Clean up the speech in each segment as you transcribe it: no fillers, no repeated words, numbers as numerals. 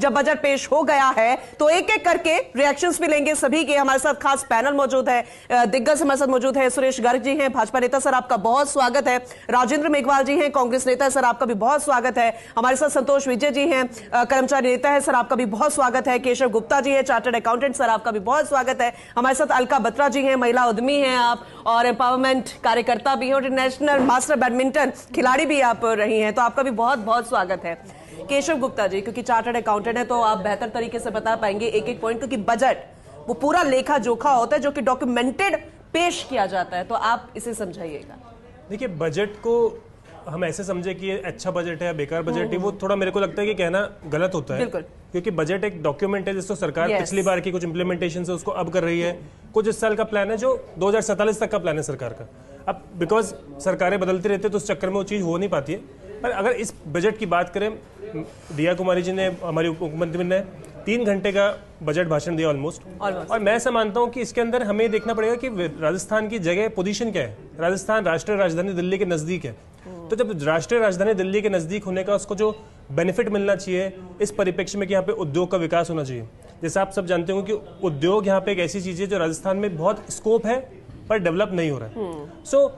जब बजट पेश हो गया है तो एक एक करके रिएक्शंस भी लेंगे सभी के। हमारे साथ खास पैनल मौजूद है, दिग्गज हमारे साथ मौजूद है। सुरेश गर्ग जी हैं, भाजपा नेता, सर आपका बहुत स्वागत है। राजेंद्र मेघवाल जी हैं, कांग्रेस नेता है, सर आपका भी बहुत स्वागत है। हमारे साथ संतोष विजय जी हैं, कर्मचारी नेता है, सर आपका भी बहुत स्वागत है। केशव गुप्ता जी है, चार्टर्ड अकाउंटेंट, सर आपका भी बहुत स्वागत है। हमारे साथ अलका बत्रा जी हैं, महिला उद्यमी हैं आप और एम्पावरमेंट कार्यकर्ता भी हैं और इंटरनेशनल मास्टर बैडमिंटन खिलाड़ी भी आप रही हैं, तो आपका भी बहुत बहुत स्वागत है। केशव गुप्ता जी, क्योंकि चार्टर्ड अकाउंटेंट है तो आप बेहतर तरीके से बता पाएंगे एक एक पॉइंट, क्योंकि बजट वो पूरा लेखा जोखा होता है जो कि डॉक्यूमेंटेड पेश किया जाता है, तो आप इसे समझाइएगा। देखिए, बजट को हम ऐसे समझे कि ये अच्छा बजट है या बेकार बजट है, वो थोड़ा मेरे को लगता है कि कहना गलत होता है। क्योंकि बजट एक डॉक्यूमेंट है जिसको सरकार पिछली बार की कुछ इंप्लीमेंटेशन से उसको अब कर रही है। कुछ इस साल का प्लान है जो 2047 तक का प्लान है सरकार का। अब बिकॉज सरकारें बदलती रहती है तो उस चक्कर में वो चीज़ हो नहीं पाती है। पर अगर इस बजट की बात करें, दिया कुमारी जी ने, हमारी उप मुख्यमंत्री ने 3 घंटे का बजट भाषण दिया ऑलमोस्ट, और मैं ऐसा मानता हूं कि इसके अंदर हमें देखना पड़ेगा कि राजस्थान की जगह पोजीशन क्या है। राजस्थान राष्ट्रीय राजधानी दिल्ली के नजदीक है, तो जब राष्ट्रीय राजधानी दिल्ली के नजदीक होने का उसको जो बेनिफिट मिलना चाहिए इस परिप्रेक्ष्य में कि यहाँ पे उद्योग का विकास होना चाहिए। जैसे आप सब जानते हो कि उद्योग यहाँ पे एक ऐसी चीज है जो राजस्थान में बहुत स्कोप है पर डेवलप नहीं हो रहा है। सो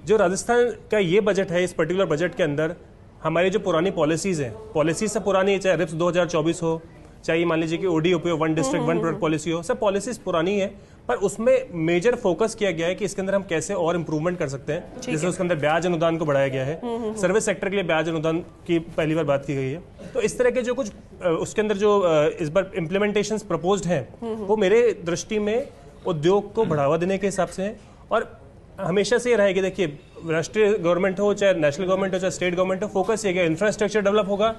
जो राजस्थान का ये बजट है, इस पर्टिकुलर बजट के अंदर हमारी जो पुरानी पॉलिसीज हैं, पॉलिसीज सब पुरानी है, चाहे रिप्स 2024 हो, चाहे मान लीजिए कि ओडीओपी हो, one district one product policy हो, सब पॉलिसीज पुरानी है, पर उसमें मेजर फोकस किया गया है कि इसके अंदर हम कैसे और इंप्रूवमेंट कर सकते हैं। जैसे उसके अंदर ब्याज अनुदान को बढ़ाया गया है, सर्विस सेक्टर के लिए ब्याज अनुदान की पहली बार बात की गई है। तो इस तरह के जो कुछ उसके अंदर जो इस बार इम्प्लीमेंटेशन प्रपोज्ड हैं वो मेरे दृष्टि में उद्योग को बढ़ावा देने के हिसाब से है। और हमेशा से ये रहेगी, देखिए राष्ट्रीय गवर्नमेंट हो चाहे नेशनल गवर्नमेंट हो चाहे स्टेट गवर्नमेंट हो, फोकस ये है इंफ्रास्ट्रक्चर डेवलप होगा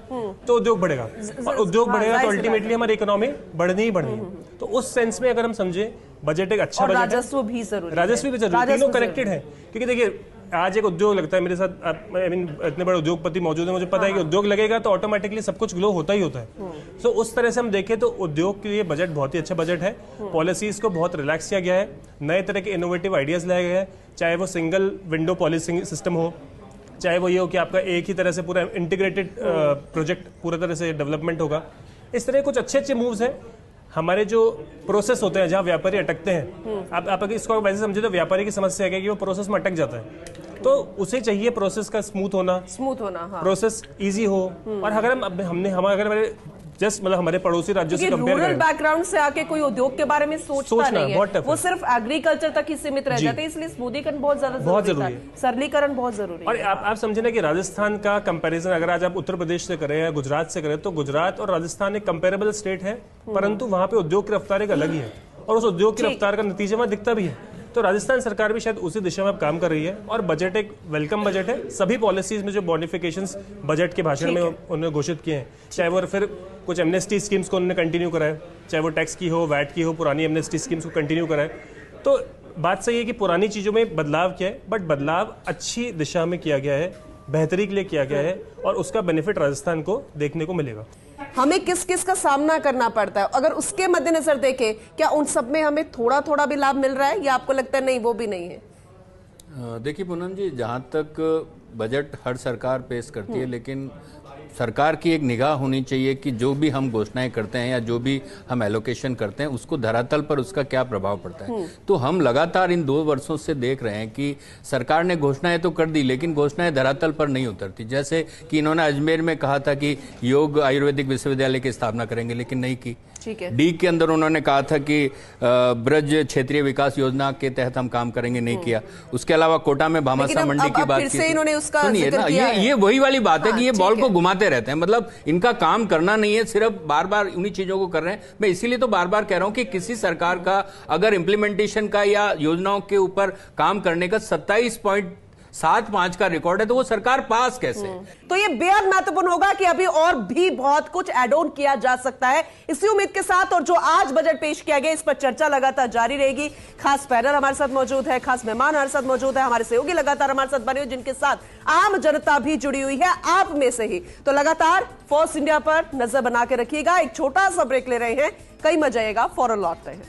तो उद्योग बढ़ेगा, और उद्योग बढ़ेगा तो अल्टीमेटली हमारी इकोनॉमी बढ़नी ही बढ़नी है। तो उस सेंस में अगर हम समझे बजट एक अच्छा बजट है। राजस्व भी जरूरी, राजस्व भी जरूरी, तीनों कनेक्टेड है। क्योंकि देखिए आज एक उद्योग लगता है, मेरे साथ आई मीन इतने बड़े उद्योगपति मौजूद है, मुझे पता है कि उद्योग लगेगा तो ऑटोमेटिकली सब कुछ ग्लो होता ही होता है। सो उस तरह से हम देखें तो उद्योग के लिए बजट बहुत ही अच्छा बजट है। पॉलिसीज को बहुत रिलैक्स किया गया है, नए तरह के इनोवेटिव आइडियाज लाए गए हैं, चाहे वो सिंगल विंडो पॉलिसी सिस्टम हो, चाहे वो ये हो कि आपका एक ही तरह से पूरा इंटीग्रेटेड प्रोजेक्ट पूरा तरह से डेवलपमेंट होगा। इस तरह कुछ अच्छे अच्छे मूव्स हैं। हमारे जो प्रोसेस होते हैं जहाँ व्यापारी अटकते हैं, आप अगर इसको वैसे समझे तो व्यापारी की समस्या है कि वो प्रोसेस में अटक जाता है, तो उसे चाहिए प्रोसेस का स्मूथ होना, हाँ। प्रोसेस इजी हो। और अगर अगर जस्ट मतलब हमारे पड़ोसी राज्यों से कंपेयर करें, बैकग्राउंड से आके कोई उद्योग के बारे में सोचता नहीं है, वो सिर्फ एग्रीकल्चर तक ही सीमित रह जाते हैं, इसलिए स्मूदीकरण बहुत जरूरी है, सरलीकरण बहुत जरूरी है। और आप समझे ना कि राजस्थान का कंपैरिजन अगर आज आप उत्तर प्रदेश से करें या गुजरात से करें, तो गुजरात और राजस्थान एक कंपेरेबल स्टेट है, परंतु वहां पे उद्योग की रफ्तार एक अलग ही है, और उस उद्योग की रफ्तार का नतीजा वहां दिखता भी है। तो राजस्थान सरकार भी शायद उसी दिशा में अब काम कर रही है, और बजट एक वेलकम बजट है। सभी पॉलिसीज में जो बॉनिफिकेशंस बजट के भाषण में उन्होंने घोषित किए हैं, चाहे वो फिर कुछ एमनेस्टी स्कीम्स को उन्होंने कंटिन्यू कराए, चाहे वो टैक्स की हो, वैट की हो, पुरानी एमनेस्टी स्कीम्स को कंटिन्यू कराए। तो बात सही है कि पुरानी चीज़ों में बदलाव किया है, बट बदलाव अच्छी दिशा में किया गया है, बेहतरी के लिए किया गया है, और उसका बेनिफिट राजस्थान को देखने को मिलेगा। हमें किस किस का सामना करना पड़ता है, अगर उसके मद्देनजर देखें, क्या उन सब में हमें थोड़ा थोड़ा भी लाभ मिल रहा है, या आपको लगता है नहीं वो भी नहीं है? देखिए पूनम जी, जहाँ तक बजट हर सरकार पेश करती है, लेकिन सरकार की एक निगाह होनी चाहिए कि जो भी हम घोषणाएं करते हैं या जो भी हम एलोकेशन करते हैं उसको धरातल पर उसका क्या प्रभाव पड़ता है। तो हम लगातार इन 2 वर्षों से देख रहे हैं कि सरकार ने घोषणाएं तो कर दी, लेकिन घोषणाएं धरातल पर नहीं उतरती। जैसे कि इन्होंने अजमेर में कहा था कि योग आयुर्वेदिक विश्वविद्यालय की स्थापना करेंगे, लेकिन नहीं की। डी के अंदर उन्होंने कहा था कि ब्रज क्षेत्रीय विकास योजना के तहत हम काम करेंगे, नहीं किया। उसके अलावा कोटा में भामाशाह मंडी की बात की, सुनिए ना, ये वही वाली बात है कि ये बॉल को घुमाते रहते हैं, मतलब इनका काम करना नहीं है, सिर्फ बार बार उन्हीं चीजों को कर रहे हैं। मैं इसीलिए तो बार बार कह रहा हूं कि किसी सरकार का अगर इंप्लीमेंटेशन का या योजनाओं के ऊपर काम करने का 27.75 का रिकॉर्ड है, तो वो सरकार पास कैसे? तो ये बेहद महत्वपूर्ण होगा कि अभी और भी बहुत कुछ एड ऑन किया जा सकता है, इसी उम्मीद के साथ। और जो आज बजट पेश किया गया, इस पर चर्चा लगातार जारी रहेगी। खास पैनल हमारे साथ मौजूद है, खास मेहमान हमारे साथ मौजूद है, हमारे सहयोगी लगातार हमारे साथ बने हुए, जिनके साथ आम जनता भी जुड़ी हुई है, आप में से ही। तो लगातार फोर्स इंडिया पर नजर बना के रखिएगा। एक छोटा सा ब्रेक ले रहे हैं, कहीं मत जाइएगा, फौरन लौटते हैं।